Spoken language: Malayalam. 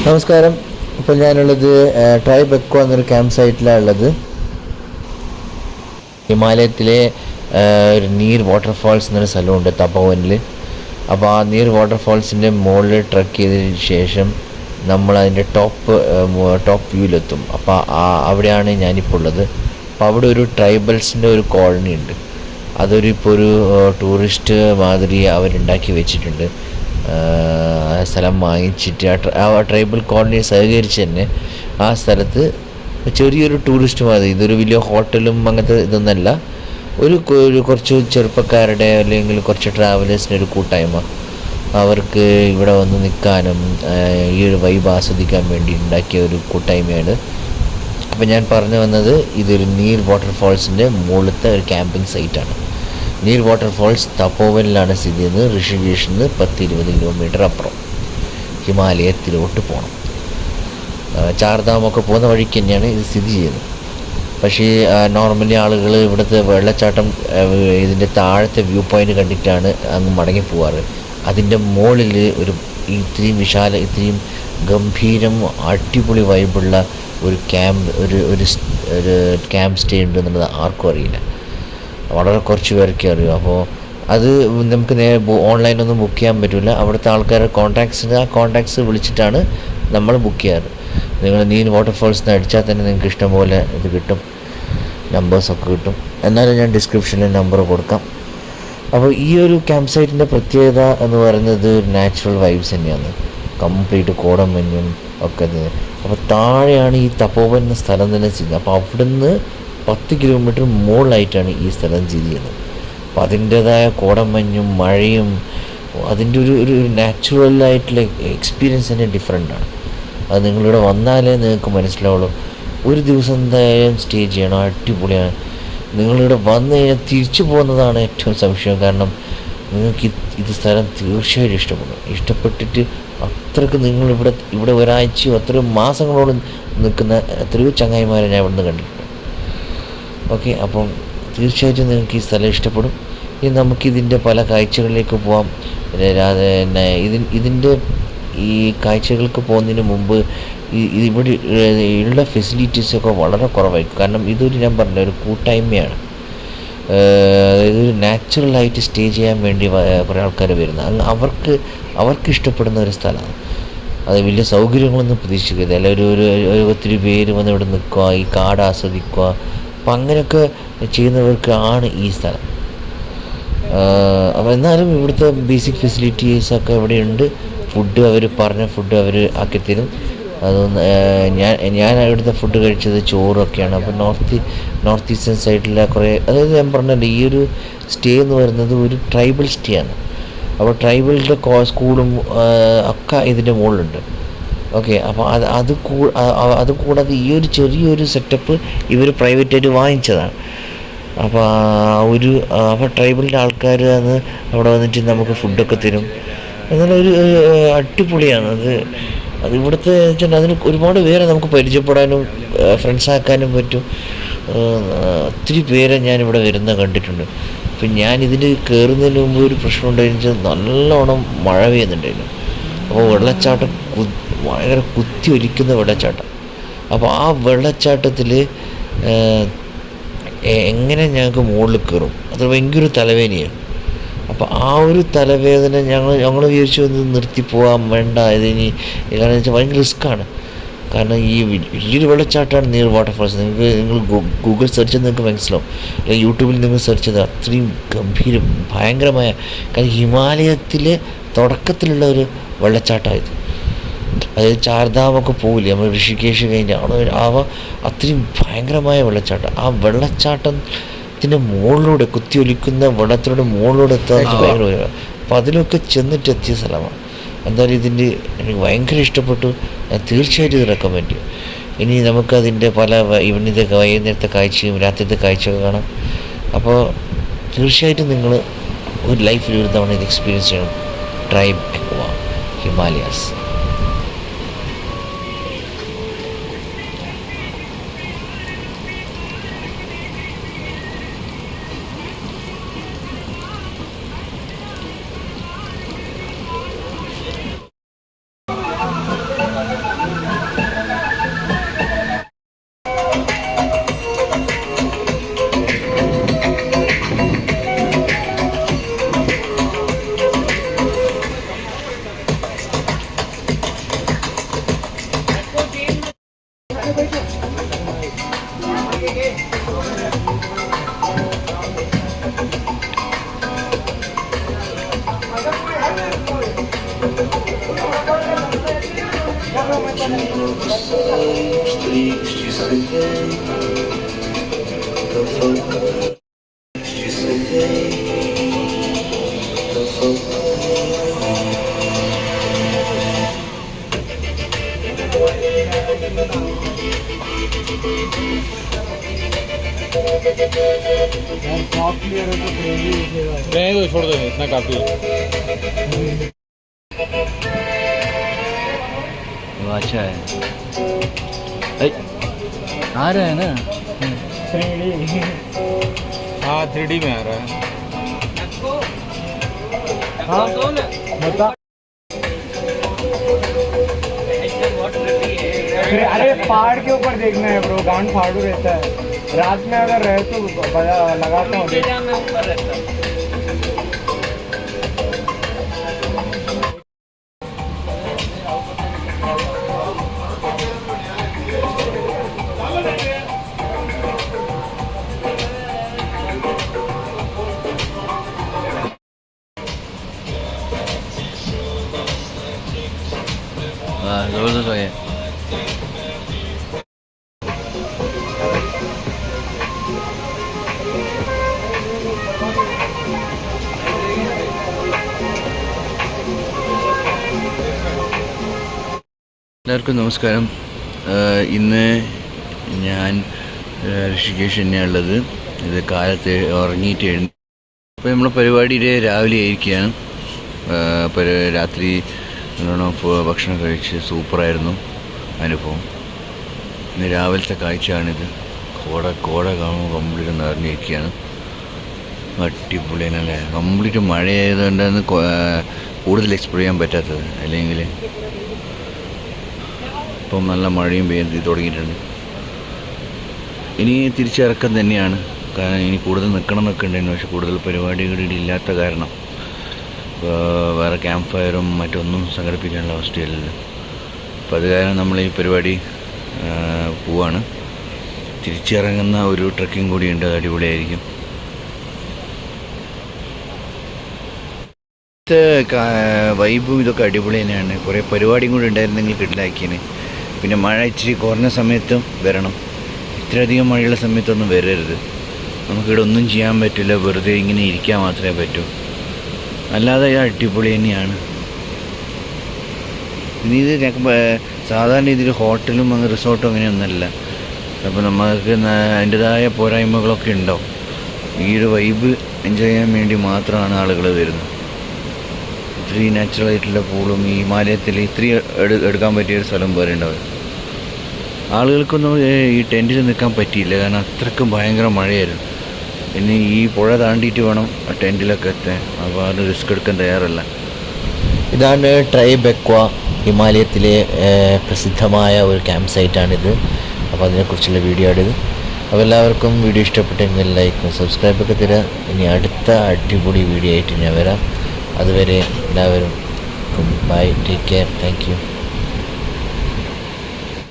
നമസ്കാരം. ഇപ്പോൾ ഞാനുള്ളത് ട്രൈബ് എക്കോ എന്നൊരു ക്യാമ്പ് സൈറ്റിലാണ് ഉള്ളത്. ഹിമാലയത്തിലെ ഒരു നീർ വാട്ടർഫാൾസ് എന്നൊരു സ്ഥലമുണ്ട് തപോവനിൽ. അപ്പോൾ ആ നീർ വാട്ടർഫാൾസിൻ്റെ മുകളിൽ ട്രക്ക് ചെയ്തതിന് ശേഷം നമ്മൾ അതിൻ്റെ ടോപ്പ് വ്യൂവിലെത്തും. അപ്പോൾ അവിടെയാണ് ഞാനിപ്പോൾ ഉള്ളത്. അപ്പോൾ അവിടെ ഒരു ട്രൈബൽസിൻ്റെ ഒരു കോളനി ഉണ്ട്. ഇപ്പോൾ ഒരു ടൂറിസ്റ്റ് മാതിരി അവരുണ്ടാക്കി വെച്ചിട്ടുണ്ട്. സ്ഥലം വാങ്ങിച്ചിട്ട് ആ ട്രൈബൽ കോളനി സഹകരിച്ച് തന്നെ ആ സ്ഥലത്ത് ചെറിയൊരു ടൂറിസ്റ്റ് മാതിരി, ഇതൊരു വലിയ ഹോട്ടലും അങ്ങനത്തെ ഇതൊന്നല്ല, ഒരു കുറച്ച് ചെറുപ്പക്കാരുടെ അല്ലെങ്കിൽ കുറച്ച് ട്രാവലേഴ്സിൻ്റെ ഒരു കൂട്ടായ്മ. അവർക്ക് ഇവിടെ വന്ന് നിൽക്കാനും ഈ ഒരു വൈബ് ആസ്വദിക്കാൻ വേണ്ടി ഉണ്ടാക്കിയ ഒരു കൂട്ടായ്മയാണ്. അപ്പോൾ ഞാൻ പറഞ്ഞു വന്നത്, ഇതൊരു നീർ വാട്ടർഫാൾസിൻ്റെ മുകളിലത്തെ ഒരു ക്യാമ്പിംഗ് സൈറ്റാണ്. നീർ വാട്ടർഫാൾസ് തപോവനിലാണ് സ്ഥിതി ചെയ്യുന്നത്. ഋഷികേഷിൽ നിന്ന് 10-20 കിലോമീറ്റർ അപ്പുറം ഹിമാലയത്തിലോട്ട് പോകണം. ചാർധാമൊക്കെ പോകുന്ന വഴിക്ക് തന്നെയാണ് ഇത് സ്ഥിതി ചെയ്യുന്നത്. പക്ഷേ നോർമലി ആളുകൾ ഇവിടുത്തെ വെള്ളച്ചാട്ടം ഇതിൻ്റെ താഴത്തെ വ്യൂ പോയിൻ്റ് കണ്ടിട്ടാണ് അങ്ങ് മടങ്ങി പോവാറ്. അതിൻ്റെ മുകളിൽ ഇത്രയും ഗംഭീരം അടിപൊളി വൈബുള്ള ഒരു ക്യാമ്പ് സ്റ്റേ ഉണ്ട് എന്നുള്ളത് ആർക്കും അറിയില്ല. വളരെ കുറച്ച് പേർക്കേ അറിയൂ. അപ്പോൾ അത് നമുക്ക് ഓൺലൈനൊന്നും ബുക്ക് ചെയ്യാൻ പറ്റില്ല. അവിടുത്തെ ആൾക്കാരുടെ കോൺടാക്ട്സ് വിളിച്ചിട്ടാണ് നമ്മൾ ബുക്ക് ചെയ്യാറ്. നിങ്ങൾ നീർ വാട്ടർഫാൾസ് അടിച്ചാൽ തന്നെ നിങ്ങൾക്ക് ഇഷ്ടംപോലെ ഇത് കിട്ടും, നമ്പേഴ്സൊക്കെ കിട്ടും. എന്നാലും ഞാൻ ഡിസ്ക്രിപ്ഷനിൽ നമ്പർ കൊടുക്കാം. അപ്പോൾ ഈ ഒരു ക്യാമ്പ് സൈറ്റിൻ്റെ പ്രത്യേകത എന്ന് പറയുന്നത് നാച്ചുറൽ വൈബ്സ് തന്നെയാണ്. കംപ്ലീറ്റ് കോടമഞ്ഞും ഒക്കെ. അപ്പോൾ താഴെയാണ് ഈ തപോവൻ എന്ന സ്ഥലം തന്നെ ചെയ്യുന്നത്. അപ്പോൾ അവിടുന്ന് 10 കിലോമീറ്റർ മുകളിലായിട്ടാണ് ഈ സ്ഥലം സ്ഥിതി ചെയ്യുന്നത്. അപ്പോൾ അതിൻ്റേതായ കോടമഞ്ഞും മഴയും അതിൻ്റെ ഒരു നാച്ചുറലായിട്ടുള്ള എക്സ്പീരിയൻസ് തന്നെ ഡിഫറെൻ്റാണ്. അത് നിങ്ങളിവിടെ വന്നാലേ നിങ്ങൾക്ക് മനസ്സിലാവുള്ളൂ. ഒരു ദിവസം എന്തായാലും സ്റ്റേ ചെയ്യണം, അടിപൊളിയാണ്. നിങ്ങളിവിടെ വന്നു കഴിഞ്ഞാൽ തിരിച്ചു പോകുന്നതാണ് ഏറ്റവും സംശയം. കാരണം നിങ്ങൾക്ക് ഇത് സ്ഥലം തീർച്ചയായിട്ടും ഇഷ്ടപ്പെട്ടിട്ട് അത്രയ്ക്ക് ഇവിടെ ഒരാഴ്ചയോ അത്രയോ മാസങ്ങളോളം നിൽക്കുന്ന എത്രയോ ചങ്ങായിമാരെ ഞാൻ ഇവിടെ നിന്ന് കണ്ടിട്ടുണ്ട്. ഓക്കെ, അപ്പം തീർച്ചയായിട്ടും നിങ്ങൾക്ക് ഈ സ്ഥലം ഇഷ്ടപ്പെടും. ഇനി നമുക്കിതിൻ്റെ പല കാഴ്ചകളിലേക്ക് പോവാം. ഇതിൻ്റെ ഈ കാഴ്ചകൾക്ക് പോകുന്നതിന് മുമ്പ് ഇവിടെ ഉള്ള ഫെസിലിറ്റീസൊക്കെ വളരെ കുറവായിരിക്കും. കാരണം ഞാൻ പറഞ്ഞ ഒരു കൂട്ടായ്മയാണ്. ഇതൊരു നാച്ചുറലായിട്ട് സ്റ്റേ ചെയ്യാൻ വേണ്ടി കുറേ ആൾക്കാർ വരുന്നത്. അവർക്ക് ഇഷ്ടപ്പെടുന്ന ഒരു സ്ഥലമാണ്. അത് വലിയ സൗകര്യങ്ങളൊന്നും പ്രതീക്ഷിക്കരുത്. അല്ല ഒരു ഒത്തിരി പേര് വന്ന് ഇവിടെ നിൽക്കുക, ഈ കാട് ആസ്വദിക്കുക. അപ്പം അങ്ങനെയൊക്കെ ചെയ്യുന്നവർക്കാണ് ഈ സ്ഥലം. അപ്പോൾ എന്നാലും ഇവിടുത്തെ ബേസിക് ഫെസിലിറ്റീസൊക്കെ ഇവിടെയുണ്ട്. പറഞ്ഞ ഫുഡ് അവർ ആക്കിത്തരും. അതൊന്ന് ഞാൻ ഇവിടുത്തെ ഫുഡ് കഴിച്ചത് ചോറൊക്കെയാണ്. അപ്പോൾ നോർത്ത് ഈസ്റ്റേൺ സൈഡിലെ അതായത് ഞാൻ പറഞ്ഞല്ലോ, ഈ ഒരു സ്റ്റേ എന്ന് പറയുന്നത് ഒരു ട്രൈബൽ സ്റ്റേ ആണ്. അപ്പോൾ ട്രൈബലിൻ്റെ സ്കൂളും ഒക്കെ ഇതിൻ്റെ മുകളിലുണ്ട്. ഓക്കെ, അപ്പോൾ അത് കൂടാതെ ഈ ഒരു ചെറിയൊരു സെറ്റപ്പ് ഇവർ പ്രൈവറ്റായിട്ട് വാങ്ങിച്ചതാണ്. അപ്പോൾ ട്രൈബലിൻ്റെ ആൾക്കാർ അവിടെ വന്നിട്ട് നമുക്ക് ഫുഡൊക്കെ തരും. എന്നാലും അടിപൊളിയാണ് അത് ഇവിടുത്തെ വെച്ചാൽ അതിന് ഒരുപാട് പേരെ നമുക്ക് പരിചയപ്പെടാനും ഫ്രണ്ട്സാക്കാനും പറ്റും. ഒത്തിരി പേരെ ഞാനിവിടെ കണ്ടിട്ടുണ്ട്. അപ്പം ഞാനിതിൽ കയറുന്നതിന് മുമ്പ് ഒരു പ്രശ്നം ഉണ്ടായിരുന്നു വെച്ചാൽ നല്ലോണം മഴ പെയ്യുന്നുണ്ടായിരുന്നു. അപ്പോൾ വെള്ളച്ചാട്ടം ഭയങ്കര കുത്തി ഒലിക്കുന്ന വെള്ളച്ചാട്ടം. അപ്പോൾ ആ വെള്ളച്ചാട്ടത്തിൽ എങ്ങനെ ഞങ്ങൾക്ക് മുകളിൽ കയറും, അത് ഭയങ്കര തലവേദനയാണ്. അപ്പോൾ ആ ഒരു തലവേദന ഞങ്ങൾ വിചാരിച്ചു നിർത്തിപ്പോകാൻ വേണ്ട, കാരണം വെച്ചാൽ ഭയങ്കര റിസ്ക്കാണ്. കാരണം ഈ വലിയൊരു വെള്ളച്ചാട്ടമാണ് നീർ വാട്ടർഫാൾസ്. നിങ്ങൾ ഗൂഗിൾ സെർച്ച് ചെയ്ത് നിങ്ങൾക്ക് മനസ്സിലാവും, അല്ലെങ്കിൽ യൂട്യൂബിൽ നിങ്ങൾ സെർച്ച് ചെയ്ത് അത്രയും ഗംഭീരം ഭയങ്കരമായ. കാരണം ഹിമാലയത്തിലെ തുടക്കത്തിലുള്ള ഒരു വെള്ളച്ചാട്ടമായത്. അതായത് ചാർധാമൊക്കെ പോകില്ലേ നമ്മൾ, ഋഷികേഷ് കഴിഞ്ഞാണ് അത്രയും ഭയങ്കരമായ വെള്ളച്ചാട്ടം. ആ വെള്ളച്ചാട്ടത്തിൻ്റെ മുകളിലൂടെ കുത്തിയൊലിക്കുന്ന വെള്ളത്തിലൂടെ മുകളിലൂടെ എത്താൻ ഭയങ്കര. അപ്പോൾ അതിലൊക്കെ ചെന്നിട്ടെത്തിയ സ്ഥലമാണ്. എന്തായാലും എനിക്ക് ഭയങ്കര ഇഷ്ടപ്പെട്ടു. ഞാൻ തീർച്ചയായിട്ടും ഇത് റെക്കമെൻഡ് ചെയ്യും. ഇനി നമുക്കതിൻ്റെ പല ഇവനിൻ്റെ വൈകുന്നേരത്തെ കാഴ്ചയും രാത്രിത്തെ കാഴ്ചയൊക്കെ കാണാം. അപ്പോൾ തീർച്ചയായിട്ടും നിങ്ങൾ ഒരു ലൈഫിൽ ഒരു തവണ ഇത് എക്സ്പീരിയൻസ് ചെയ്യണം. Tribe echo Himalayas. रहने दो, छोड़ दो, इतना काफ़ी है। अच्छा है, आ रहा है ना 3D। हाँ 3D में आ रहा है। हाँ बता। अरे पहाड़ के ऊपर देखना है ब्रो, गांड फाड़ू रहता है। रात में अगर रहे तो लगाता हूँ। ज़बरदस्त हो गया। എല്ലാവർക്കും നമസ്കാരം. ഇന്ന് ഞാൻ ഋഷികേശ് തന്നെയാണുള്ളത്. ഇത് കാലത്ത് ഉറങ്ങിയിട്ട് അപ്പോൾ നമ്മളെ പരിപാടിയുടെ രാവിലെ ആയിരിക്കുകയാണ്. അപ്പോൾ രാത്രി നല്ലോണം ഭക്ഷണം കഴിച്ച് സൂപ്പറായിരുന്നു അനുഭവം. ഇന്ന് രാവിലത്തെ കാഴ്ചയാണിത്. കോട കാണുമ്പോൾ കംപ്ലീറ്റ് നിറഞ്ഞിരിക്കുകയാണ്. അടിപൊളിയാണല്ലേ. കംപ്ലീറ്റ് മഴയായതുകൊണ്ടാണ് കൂടുതൽ എക്സ്പ്ലോർ ചെയ്യാൻ പറ്റാത്തത്. അല്ലെങ്കിൽ ഇപ്പം നല്ല മഴയും പെയ്ത് തുടങ്ങിയിട്ടുണ്ട്. ഇനി തിരിച്ചിറക്കം തന്നെയാണ്. കാരണം ഇനി കൂടുതൽ നിൽക്കണം എന്നൊക്കെ ഉണ്ടായിരുന്നു. പക്ഷെ കൂടുതൽ പരിപാടികളിൽ ഇല്ലാത്ത കാരണം വേറെ ക്യാമ്പ് ഫയറും മറ്റൊന്നും സംഘടിപ്പിക്കാനുള്ള അവസ്ഥയില്ലല്ലോ. അപ്പോൾ അത് കാരണം നമ്മൾ ഈ പരിപാടി പോവാണ്. തിരിച്ചിറങ്ങുന്ന ഒരു ട്രക്കിംഗ് കൂടിയുണ്ട്. അത് അടിപൊളിയായിരിക്കും. വൈബും ഇതൊക്കെ അടിപൊളി തന്നെയാണ്. കുറേ പരിപാടിയും കൂടി ഉണ്ടായിരുന്നെങ്കിൽ കിട്ടിലാക്കിയതിന്. പിന്നെ മഴ ഇച്ചിരി കുറഞ്ഞ സമയത്തും വരണം. ഇത്രയധികം മഴയുള്ള സമയത്തൊന്നും വരരുത്. നമുക്കിവിടെ ഒന്നും ചെയ്യാൻ പറ്റില്ല. വെറുതെ ഇങ്ങനെ ഇരിക്കാൻ മാത്രമേ പറ്റൂ. അല്ലാതെ അടിപൊളി തന്നെയാണ്. ഇനി ഇത് സാധാരണ രീതിയിൽ ഹോട്ടലും റിസോർട്ടും അങ്ങനെയൊന്നുമല്ല. അപ്പോൾ നമുക്ക് അതിൻ്റെതായ പോരായ്മകളൊക്കെ ഉണ്ടാവും. ഈ ഒരു വൈബ് എൻജോയ് ചെയ്യാൻ വേണ്ടി മാത്രമാണ് ആളുകൾ വരുന്നത്. ഇത്രയും നാച്ചുറലായിട്ടുള്ള പൂളും ഈ ഹിമാലയത്തിൽ ഇത്രയും എടുക്കാൻ പറ്റിയൊരു സ്ഥലം വേറെ ഉണ്ടാവും. ആളുകൾക്കൊന്നും ഈ ടെൻറ്റിൽ നിൽക്കാൻ പറ്റിയില്ല. കാരണം അത്രയ്ക്കും ഭയങ്കര മഴയായിരുന്നു. ഇനി ഈ പുഴ താണ്ടിയിട്ട് വേണം ടെൻറ്റിലൊക്കെ എത്താൻ. അപ്പോൾ അത് റിസ്ക് എടുക്കാൻ തയ്യാറല്ല. ഇതാണ് ട്രൈബെക്വ, ഹിമാലയത്തിലെ പ്രസിദ്ധമായ ഒരു ക്യാമ്പ് സൈറ്റാണിത്. അപ്പോൾ അതിനെക്കുറിച്ചുള്ള വീഡിയോ ആണിത്. അപ്പോൾ എല്ലാവർക്കും വീഡിയോ ഇഷ്ടപ്പെട്ടെങ്കിൽ ലൈക്കും സബ്സ്ക്രൈബൊക്കെ തരാം. ഇനി അടുത്ത അടിപൊളി വീഡിയോ ആയിട്ട് ഞാൻ വരാം. അതുവരെ എല്ലാവരും bye, take care, thank U.